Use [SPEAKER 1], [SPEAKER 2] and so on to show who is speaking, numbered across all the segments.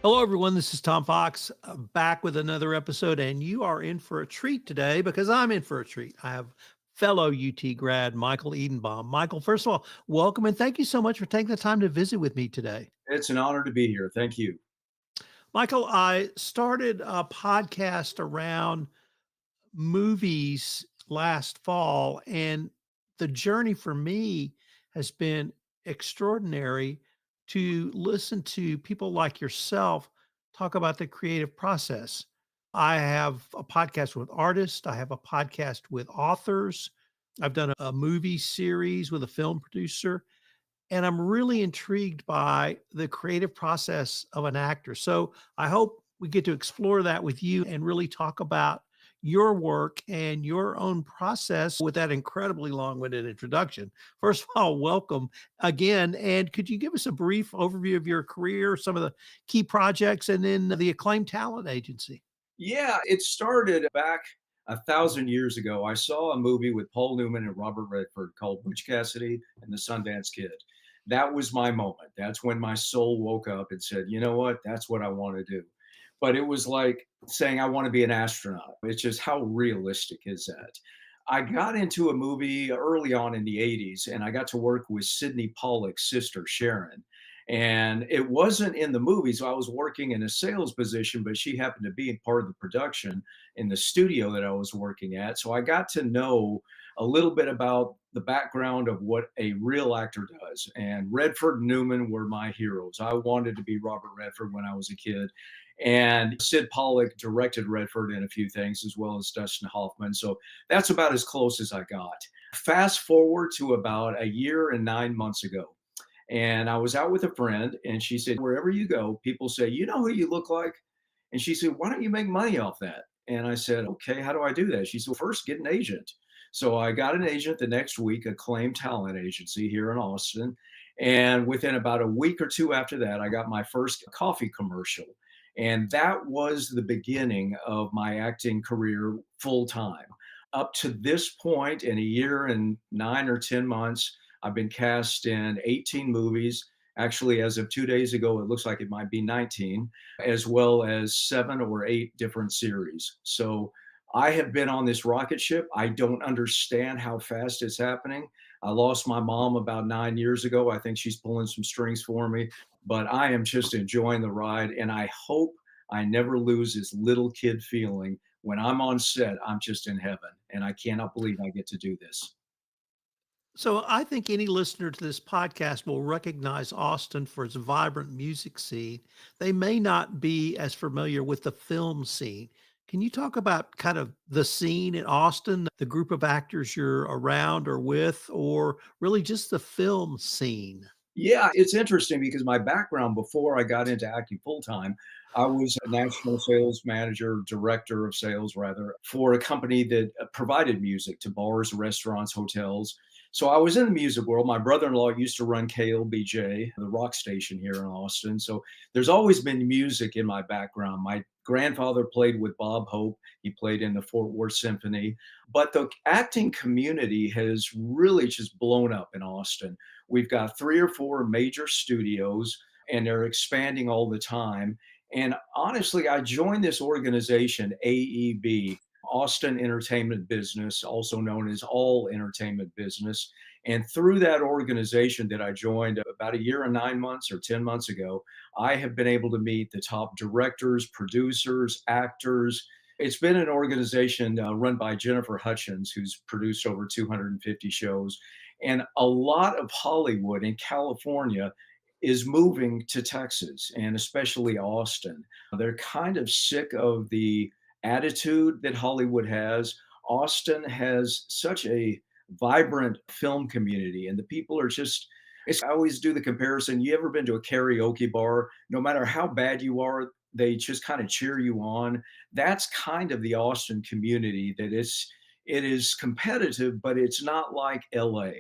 [SPEAKER 1] Hello, everyone. This is Tom Fox back with another episode, and you are in for a treat today because I'm in for a treat. I have fellow UT grad Michael Edenbaum. Michael, first of all, welcome and thank you so much for taking the time to visit with me today.
[SPEAKER 2] It's an honor to be here. Thank you.
[SPEAKER 1] Michael, I started a podcast around movies last fall, and the journey for me has been extraordinary to listen to people like yourself talk about the creative process. I have a podcast with artists, I have a podcast with authors, I've done a movie series with a film producer, and I'm really intrigued by the creative process of an actor. So I hope we get to explore that with you and really talk about your work and your own process with that incredibly long-winded introduction. First of all, welcome again. And could you give us a brief overview of your career, some of the key projects, and then the Acclaimed Talent Agency?
[SPEAKER 2] Yeah, it started back 1,000 years ago. I saw a movie with Paul Newman and Robert Redford called Butch Cassidy and the Sundance Kid. That was my moment. That's when my soul woke up and said, you know what? That's what I want to do. But it was like saying, I want to be an astronaut. It's just how realistic is that? I got into a movie early on in the 80s and I got to work with Sidney Pollack's sister, Sharon. And it wasn't in the movie, so I was working in a sales position, but she happened to be part of the production in the studio that I was working at. So I got to know a little bit about the background of what a real actor does. And Redford and Newman were my heroes. I wanted to be Robert Redford when I was a kid. And Sid Pollock directed Redford in a few things, as well as Dustin Hoffman. So that's about as close as I got. Fast forward to about a year and 9 months ago. And I was out with a friend, and she said, wherever you go, people say, you know who you look like? And she said, why don't you make money off that? And I said, okay, how do I do that? She said, well, first get an agent. So I got an agent the next week, Acclaimed Talent Agency here in Austin. And within about a week or two after that, I got my first coffee commercial. And that was the beginning of my acting career full time. Up to this point, in a year and 9 or 10 months, I've been cast in 18 movies. Actually, as of 2 days ago, it looks like it might be 19, as well as 7 or 8 different series. So I have been on this rocket ship. I don't understand how fast it's happening. I lost my mom about 9 years ago. I think she's pulling some strings for me, but I am just enjoying the ride. And I hope I never lose this little kid feeling. When I'm on set, I'm just in heaven. And I cannot believe I get to do this.
[SPEAKER 1] So I think any listener to this podcast will recognize Austin for its vibrant music scene. They may not be as familiar with the film scene. Can you talk about kind of the scene in Austin, the group of actors you're around or with, or really just the film scene?
[SPEAKER 2] Yeah, it's interesting because my background before I got into acting full time, I was a national sales manager, director of sales rather, for a company that provided music to bars, restaurants, hotels. So I was in the music world. My brother-in-law used to run KLBJ, the rock station here in Austin. So there's always been music in my background. My grandfather played with Bob Hope. He played in the Fort Worth Symphony. But the acting community has really just blown up in Austin. We've got 3 or 4 major studios, and they're expanding all the time. And honestly, I joined this organization, AEB, Austin Entertainment Business, also known as All Entertainment Business. And through that organization that I joined about a year and 9 months or 10 months ago, I have been able to meet the top directors, producers, actors. It's been an organization run by Jennifer Hutchins, who's produced over 250 shows. And a lot of Hollywood in California is moving to Texas and especially Austin. They're kind of sick of the attitude that Hollywood has. Austin has such a vibrant film community, and the people are just, I always do the comparison. You ever been to a karaoke bar? No matter how bad you are, they just kind of cheer you on. That's kind of the Austin community, that it is competitive, but it's not like LA.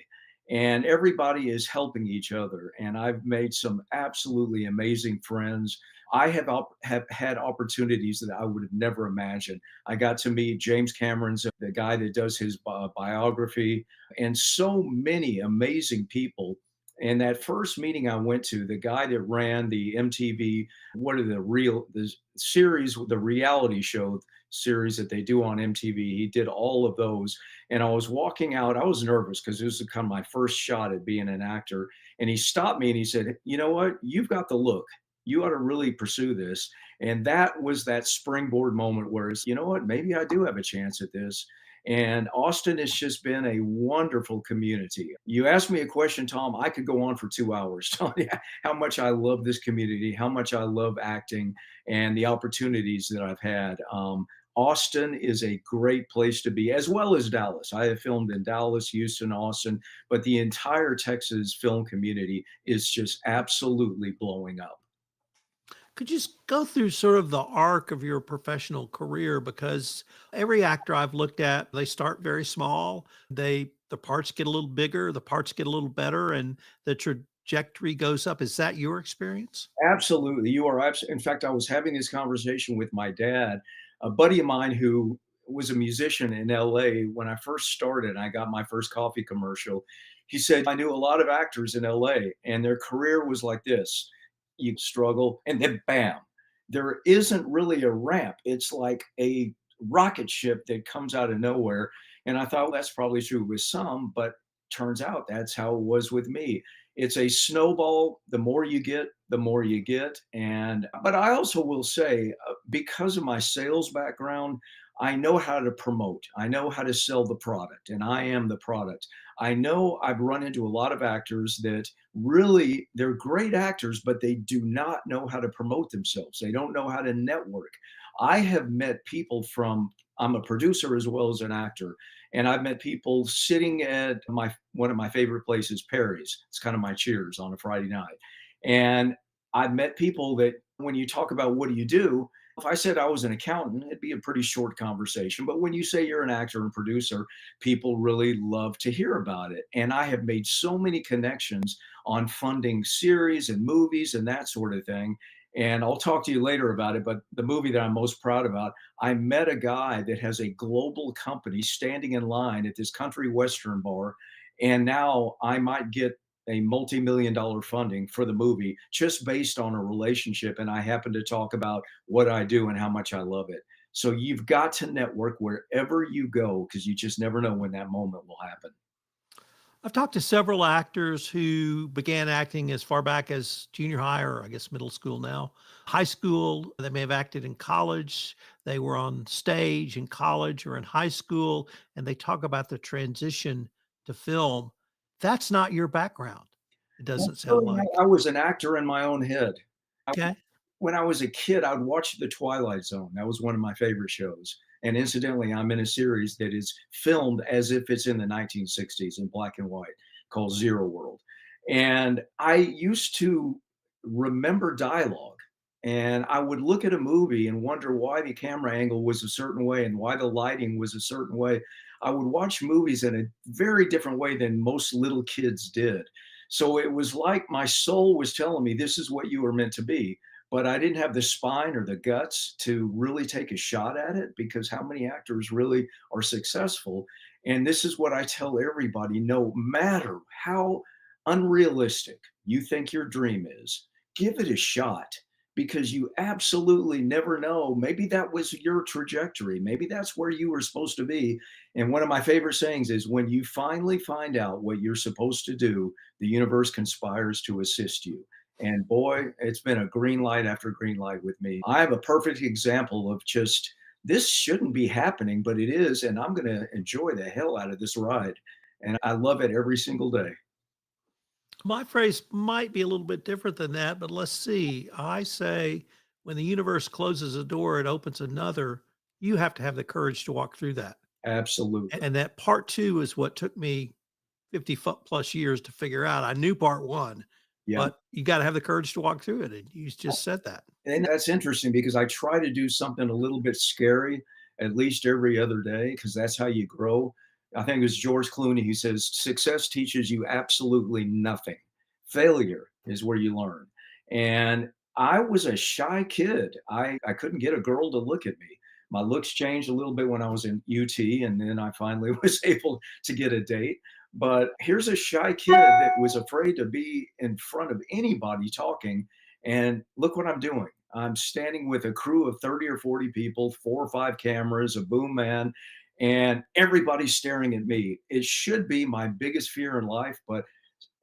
[SPEAKER 2] And everybody is helping each other. And I've made some absolutely amazing friends. I have had opportunities that I would have never imagined. I got to meet James Cameron's the guy that does his biography, and so many amazing people. And that first meeting I went to, the guy that ran the MTV, what are the series, the reality show series that they do on MTV, he did all of those. And I was walking out, I was nervous because this was kind of my first shot at being an actor. And he stopped me and he said, "You know what? You've got the look. You ought to really pursue this." And that was that springboard moment where it's, you know what, maybe I do have a chance at this. And Austin has just been a wonderful community. You asked me a question, Tom, I could go on for 2 hours telling you how much I love this community, how much I love acting, and the opportunities that I've had. Austin is a great place to be, as well as Dallas. I have filmed in Dallas, Houston, Austin, but the entire Texas film community is just absolutely blowing up.
[SPEAKER 1] Could you just go through sort of the arc of your professional career? Because every actor I've looked at, they start very small. The parts get a little bigger, the parts get a little better, and the trajectory goes up. Is that your experience?
[SPEAKER 2] Absolutely, you are in fact, I was having this conversation with my dad, a buddy of mine who was a musician in LA when I first started, I got my first coffee commercial. He said, "I knew a lot of actors in LA, and their career was like this. You struggle, and then bam, there isn't really a ramp. It's like a rocket ship that comes out of nowhere." And I thought, well, that's probably true with some, but turns out that's how it was with me. It's a snowball. The more you get, the more you get. And but I also will say, because of my sales background, I know how to promote. I know how to sell the product, and I am the product. I know I've run into a lot of actors that really they're great actors, but they do not know how to promote themselves. They don't know how to network. I have met people from I'm a producer as well as an actor. And I've met people sitting at my one of my favorite places, Perry's. It's kind of my cheers on a Friday night. And I've met people that when you talk about what do you do, if I said I was an accountant, it'd be a pretty short conversation. But when you say you're an actor and producer, people really love to hear about it. And I have made so many connections on funding series and movies and that sort of thing. And I'll talk to you later about it. But the movie that I'm most proud about, I met a guy that has a global company standing in line at this country western bar. And now I might get a multi-million dollar funding for the movie just based on a relationship. And I happen to talk about what I do and how much I love it. So you've got to network wherever you go because you just never know when that moment will happen.
[SPEAKER 1] I've talked to several actors who began acting as far back as junior high or I guess middle school now. High school, they may have acted in college. They were on stage in college or in high school, and they talk about the transition to film. That's not your background. It
[SPEAKER 2] Well,
[SPEAKER 1] doesn't sound
[SPEAKER 2] really,
[SPEAKER 1] like.
[SPEAKER 2] I was an actor in my own head.
[SPEAKER 1] Okay.
[SPEAKER 2] When I was a kid, I'd watch The Twilight Zone. That was one of my favorite shows. And incidentally, I'm in a series that is filmed as if it's in the 1960s in black and white called Zero World. And I used to remember dialogue. And I would look at a movie and wonder why the camera angle was a certain way and why the lighting was a certain way. I would watch movies in a very different way than most little kids did. So it was like my soul was telling me, this is what you were meant to be, but I didn't have the spine or the guts to really take a shot at it because how many actors really are successful? And this is what I tell everybody no matter how unrealistic you think your dream is, give it a shot because you absolutely never know. Maybe that was your trajectory. Maybe that's where you were supposed to be. And one of my favorite sayings is when you finally find out what you're supposed to do, the universe conspires to assist you. And boy, it's been a green light after green light with me. I have a perfect example of just this shouldn't be happening, but it is. And I'm going to enjoy the hell out of this ride. And I love it every single day.
[SPEAKER 1] My phrase might be a little bit different than that, but let's see. I say when the universe closes a door, it opens another. You have to have the courage to walk through that.
[SPEAKER 2] Absolutely.
[SPEAKER 1] And that part 2 is what took me 50 plus years to figure out. I knew part 1,
[SPEAKER 2] Yeah.
[SPEAKER 1] but you gotta have the courage to walk through it, and you just said that.
[SPEAKER 2] And that's interesting because I try to do something a little bit scary at least every other day because that's how you grow. I think it was George Clooney who says, success teaches you absolutely nothing. Failure is where you learn. And I was a shy kid. I couldn't get a girl to look at me. My looks changed a little bit when I was in UT, and then I finally was able to get a date. But here's a shy kid that was afraid to be in front of anybody talking. And look what I'm doing. I'm standing with a crew of 30 or 40 people, 4 or 5 cameras, a boom man, and everybody's staring at me. It should be my biggest fear in life, but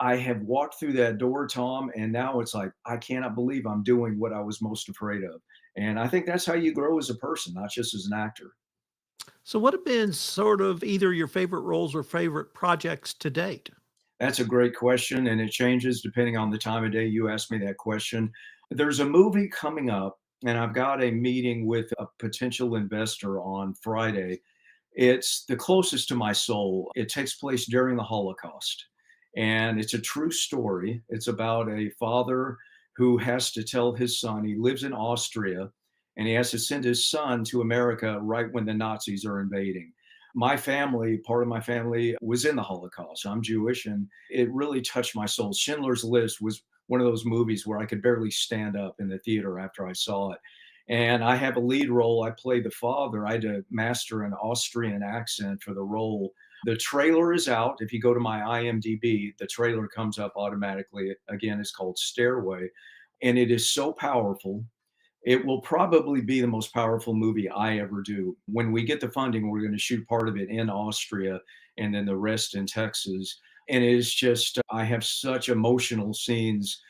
[SPEAKER 2] I have walked through that door, Tom, and now it's like, I cannot believe I'm doing what I was most afraid of. And I think that's how you grow as a person, not just as an actor.
[SPEAKER 1] So, what have been sort of either your favorite roles or favorite projects to date?
[SPEAKER 2] That's a great question, and it changes depending on the time of day you ask me that question. There's a movie coming up, and I've got a meeting with a potential investor on Friday. It's the closest to my soul. It takes place during the Holocaust, and it's a true story. It's about a father who has to tell his son, he lives in Austria, and he has to send his son to America right when the Nazis are invading. My family, part of my family, was in the Holocaust. I'm Jewish, and it really touched my soul. Schindler's List was one of those movies where I could barely stand up in the theater after I saw it. And I have a lead role. I play the father. I had to master an Austrian accent for the role. The trailer is out. If you go to my IMDb, the trailer comes up automatically. Again, it's called Stairway. And it is so powerful. It will probably be the most powerful movie I ever do. When we get the funding, we're going to shoot part of it in Austria and then the rest in Texas. And it is just, I have such emotional scenes.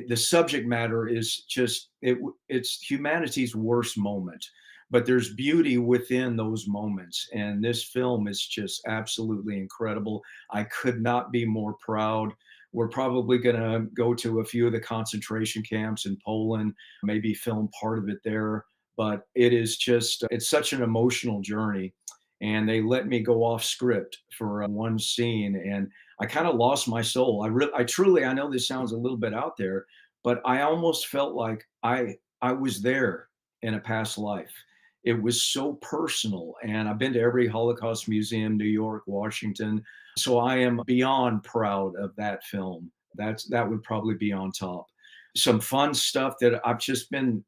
[SPEAKER 2] The subject matter is just, it's humanity's worst moment, but there's beauty within those moments. And this film is just absolutely incredible. I could not be more proud. We're probably going to go to a few of the concentration camps in Poland, maybe film part of it there. But it is just, it's such an emotional journey. And they let me go off script for one scene. And I kind of lost my soul. I truly, I know this sounds a little bit out there, but I almost felt like I was there in a past life. It was so personal. And I've been to every Holocaust museum, New York, Washington. So I am beyond proud of that film. That would probably be on top. Some fun stuff that I've just been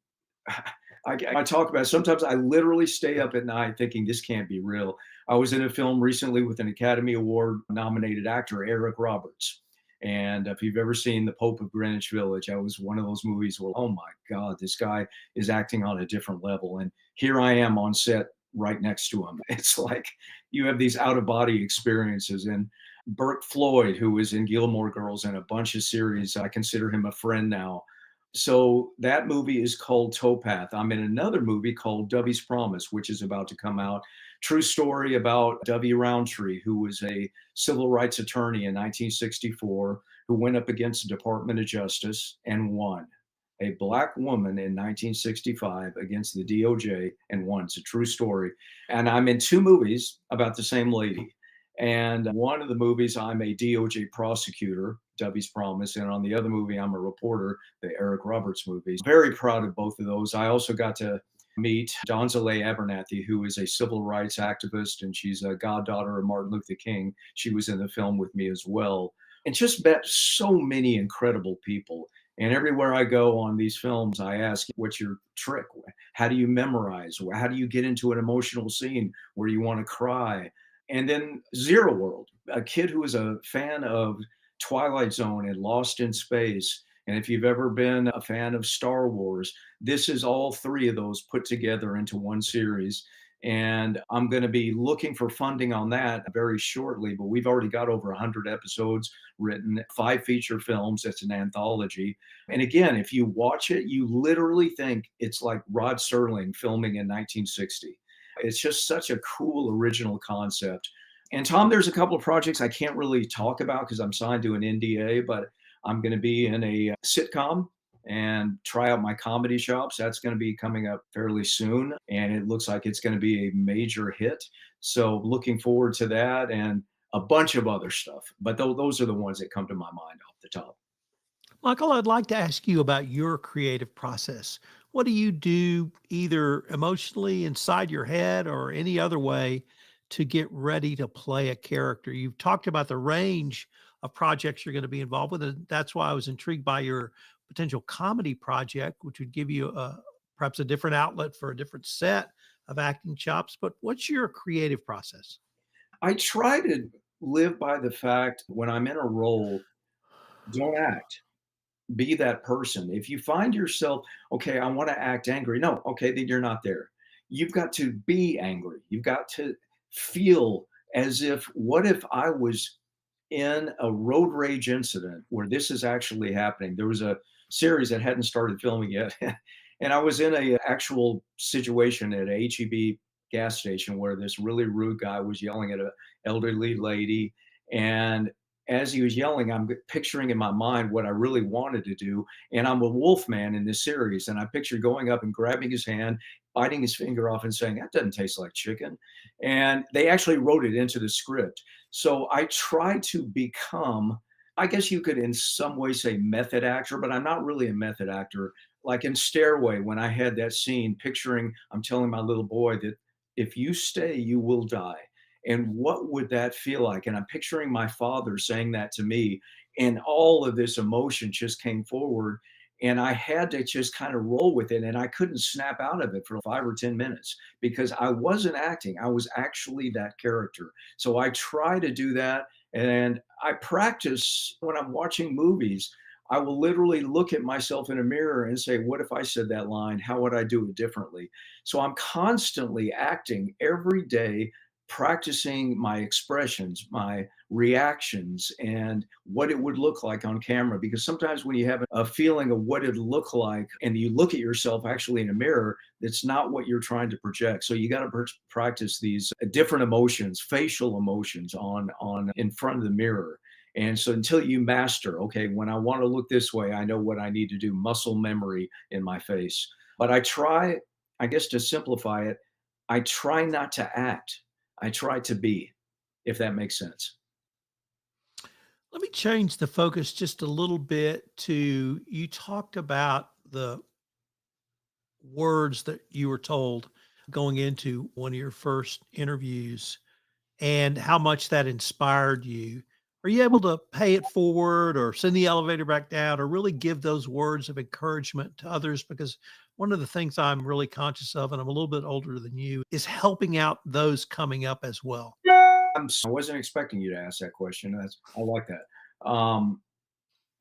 [SPEAKER 2] I talk about. Sometimes I literally stay up at night thinking this can't be real. I was in a film recently with an Academy Award nominated actor, Eric Roberts. And if you've ever seen The Pope of Greenwich Village, I was one of those movies where, oh my God, this guy is acting on a different level. And here I am on set right next to him. It's like you have these out of body experiences. And Burt Floyd, who was in Gilmore Girls and a bunch of series, I consider him a friend now. So that movie is called Towpath. I'm in another movie called Dovey's Promise, which is about to come out. True story about Dovey Roundtree, who was a civil rights attorney in 1964, who went up against the Department of Justice and won. A black woman in 1965 against the DOJ and won. It's a true story. And I'm in two movies about the same lady. And one of the movies, I'm a DOJ prosecutor, Dovey's Promise. And on the other movie, I'm a reporter, the Eric Roberts movies. Very proud of both of those. I also got to meet Donzale Abernathy, who is a civil rights activist, and she's a goddaughter of Martin Luther King. She was in the film with me as well. And just met so many incredible people. And everywhere I go on these films, I ask, what's your trick? How do you memorize? How do you get into an emotional scene where you want to cry? And then Zero World, a kid who was a fan of Twilight Zone and Lost in Space. And if you've ever been a fan of Star Wars, this is all three of those put together into one series. And I'm going to be looking for funding on that very shortly, but we've already got over 100 episodes written, 5 feature films. It's an anthology. And again, if you watch it, you literally think it's like Rod Serling filming in 1960. It's just such a cool original concept. And Tom, there's a couple of projects I can't really talk about because I'm signed to an NDA, but I'm going to be in a sitcom and try out my comedy chops. That's going to be coming up fairly soon. And it looks like it's going to be a major hit. So looking forward to that and a bunch of other stuff. But those are the ones that come to my mind off the top.
[SPEAKER 1] Michael, I'd like to ask you about your creative process. What do you do either emotionally inside your head or any other way to get ready to play a character? You've talked about the range of projects you're going to be involved with, and that's why I was intrigued by your potential comedy project, which would give you perhaps a different outlet for a different set of acting chops. But what's your creative process?
[SPEAKER 2] I try to. live by the fact when I'm in a role, don't act. Be that person. If you find yourself, okay, I want to act angry. No, okay, then you're not there. You've got to be angry. You've got to feel as if, what if I was in a road rage incident where this is actually happening? There was a series that hadn't started filming yet. And I was in a actual situation at a HEB gas station where this really rude guy was yelling at an elderly lady. And as he was yelling, I'm picturing in my mind what I really wanted to do. And I'm a wolf man in this series. And I picture going up and grabbing his hand, biting his finger off and saying, that doesn't taste like chicken. And they actually wrote it into the script. So I try to become, I guess you could in some way say method actor, but I'm not really a method actor. Like in Stairway, when I had that scene, picturing, I'm telling my little boy that if you stay, you will die. And what would that feel like? And I'm picturing my father saying that to me, and all of this emotion just came forward. And I had to just kind of roll with it. And I couldn't snap out of it for 5 or 10 minutes because I wasn't acting. I was actually that character. So I try to do that. And I practice when I'm watching movies. I will literally look at myself in a mirror and say, what if I said that line? How would I do it differently? So I'm constantly acting every day, practicing my expressions, my reactions, and what it would look like on camera. Because sometimes when you have a feeling of what it'd look like and you look at yourself actually in a mirror, that's not what you're trying to project. So you got to practice these different emotions, facial emotions on in front of the mirror. And so until you master, okay, when I want to look this way, I know what I need to do, muscle memory in my face. But I try, I guess to simplify it, I try not to act. I try to be, if that makes sense.
[SPEAKER 1] Let me change the focus just a little bit to you talked about the words that you were told going into one of your first interviews and how much that inspired you. Are you able to pay it forward or send the elevator back down or really give those words of encouragement to others? Because one of the things I'm really conscious of, and I'm a little bit older than you, is helping out those coming up as well.
[SPEAKER 2] I wasn't expecting you to ask that question. I like that.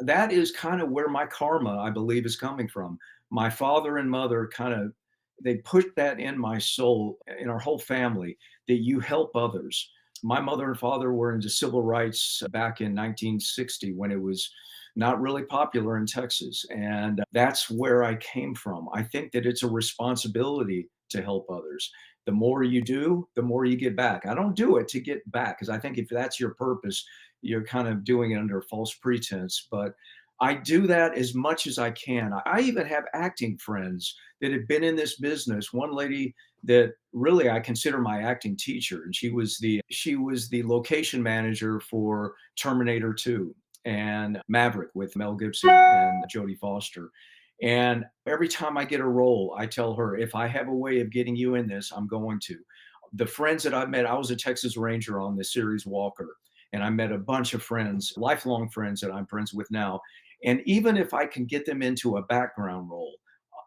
[SPEAKER 2] That is kind of where my karma, I believe, is coming from. My father and mother kind of they put that in my soul, in our whole family, that you help others. My mother and father were into civil rights back in 1960 when it was not really popular in Texas. And that's where I came from. I think that it's a responsibility to help others. The more you do, the more you get back. I don't do it to get back because I think if that's your purpose, you're kind of doing it under false pretense. But I do that as much as I can. I even have acting friends that have been in this business. One lady that really I consider my acting teacher, and she was the location manager for Terminator 2 and Maverick with Mel Gibson and Jodie Foster. And every time I get a role, I tell her, if I have a way of getting you in this, I'm going to. The friends that I've met, I was a Texas Ranger on the series Walker, and I met a bunch of friends, lifelong friends that I'm friends with now. And even if I can get them into a background role,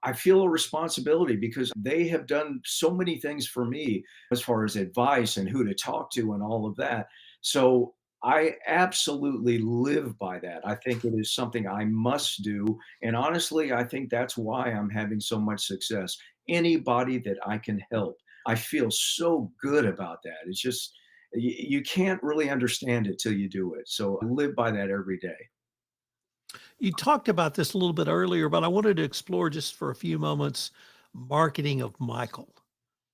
[SPEAKER 2] I feel a responsibility because they have done so many things for me as far as advice and who to talk to and all of that. So I absolutely live by that. I think it is something I must do. And honestly, I think that's why I'm having so much success. Anybody that I can help, I feel so good about that. It's just, you can't really understand it till you do it. So I live by that every day.
[SPEAKER 1] You talked about this a little bit earlier, but I wanted to explore just for a few moments marketing of Michael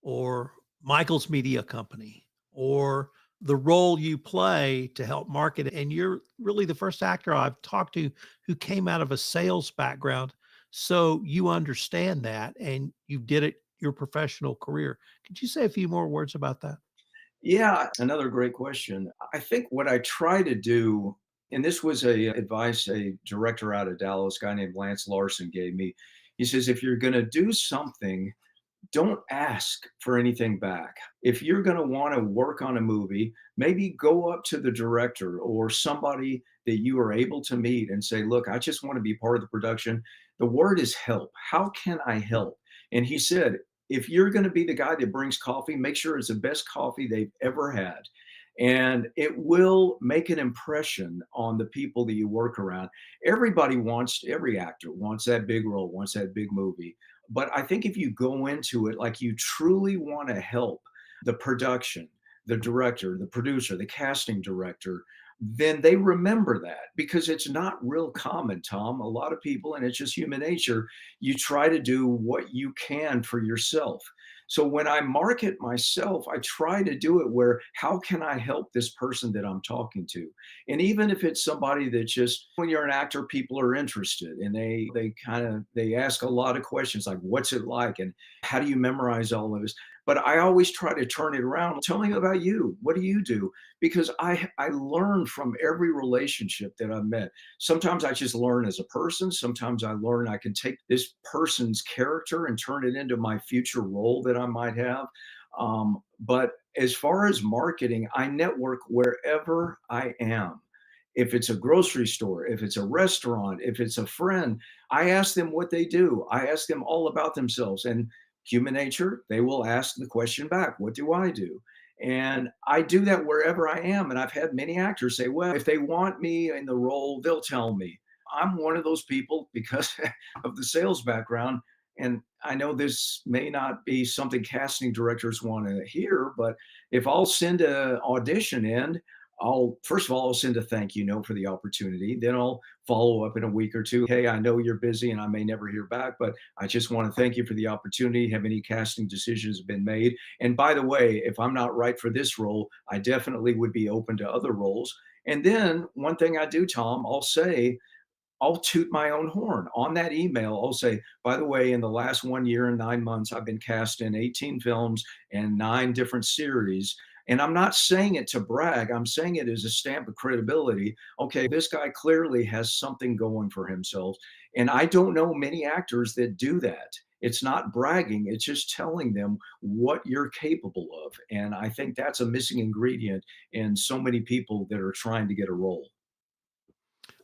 [SPEAKER 1] or Michael's media company or the role you play to help market it. And you're really the first actor I've talked to who came out of a sales background. So you understand that and you did it your professional career. Could you say a few more words about that?
[SPEAKER 2] Yeah, another great question. I think what I try to do, and this was a advice a director out of Dallas, a guy named Lance Larson gave me. He says, if you're going to do something, don't ask for anything back. If you're going to want to work on a movie, maybe go up to the director or somebody that you are able to meet and say, look, I just want to be part of the production. The word is help. How can I help? And he said, if you're going to be the guy that brings coffee, make sure it's the best coffee they've ever had. and it will make an impression on the people that you work around. Every actor wants that big role, wants that big movie. But I think if you go into it like you truly want to help the production, the director, the producer, the casting director, then they remember that because it's not real common, Tom. A lot of people, and it's just human nature, you try to do what you can for yourself. So when I market myself, I try to do it where how can I help this person that I'm talking to? And even if it's somebody that just when you're an actor, people are interested and they ask a lot of questions like what's it like and how do you memorize all of this? But I always try to turn it around. Tell me about you. What do you do? Because I learn from every relationship that I've met. Sometimes I just learn as a person. Sometimes I learn I can take this person's character and turn it into my future role that I might have. But as far as marketing, I network wherever I am. If it's a grocery store, if it's a restaurant, if it's a friend, I ask them what they do. I ask them all about themselves. And human nature, they will ask the question back, what do I do? And I do that wherever I am. And I've had many actors say, well, if they want me in the role, they'll tell me. I'm one of those people because of the sales background. And I know this may not be something casting directors want to hear, but if I'll send an audition in, I'll first of all I'll send a thank you note for the opportunity. Then I'll follow up in a week or two. Hey, I know you're busy and I may never hear back, but I just want to thank you for the opportunity. Have any casting decisions been made? And by the way, if I'm not right for this role, I definitely would be open to other roles. And then one thing I do, Tom, I'll toot my own horn. On that email, I'll say, by the way, in the last 1 year and 9 months, I've been cast in 18 films and 9 different series. And I'm not saying it to brag. I'm saying it as a stamp of credibility. Okay, this guy clearly has something going for himself. And I don't know many actors that do that. It's not bragging, it's just telling them what you're capable of. And I think that's a missing ingredient in so many people that are trying to get a role.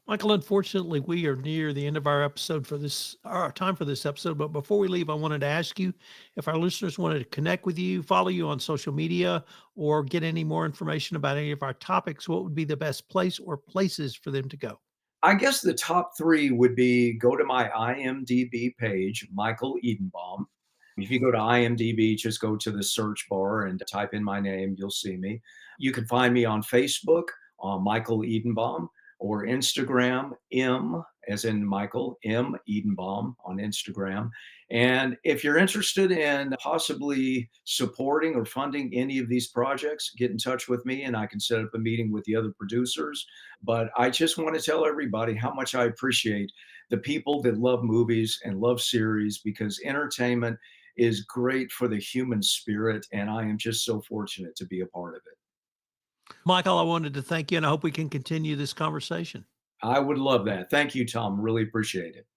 [SPEAKER 1] Michael, unfortunately, we are near the end of our episode for this, our time for this episode. But before we leave, I wanted to ask you if our listeners wanted to connect with you, follow you on social media, or get any more information about any of our topics, what would be the best place or places for them to go?
[SPEAKER 2] I guess the top 3 would be go to my IMDb page, Michael Edenbaum. If you go to IMDb, just go to the search bar and type in my name, you'll see me. You can find me on Facebook, Michael Edenbaum, or Instagram, M as in Michael, M Edenbaum on Instagram. And if you're interested in possibly supporting or funding any of these projects, get in touch with me and I can set up a meeting with the other producers. But I just want to tell everybody how much I appreciate the people that love movies and love series because entertainment is great for the human spirit. And I am just so fortunate to be a part of it.
[SPEAKER 1] Michael, I wanted to thank you, and I hope we can continue this conversation.
[SPEAKER 2] I would love that. Thank you, Tom. Really appreciate it.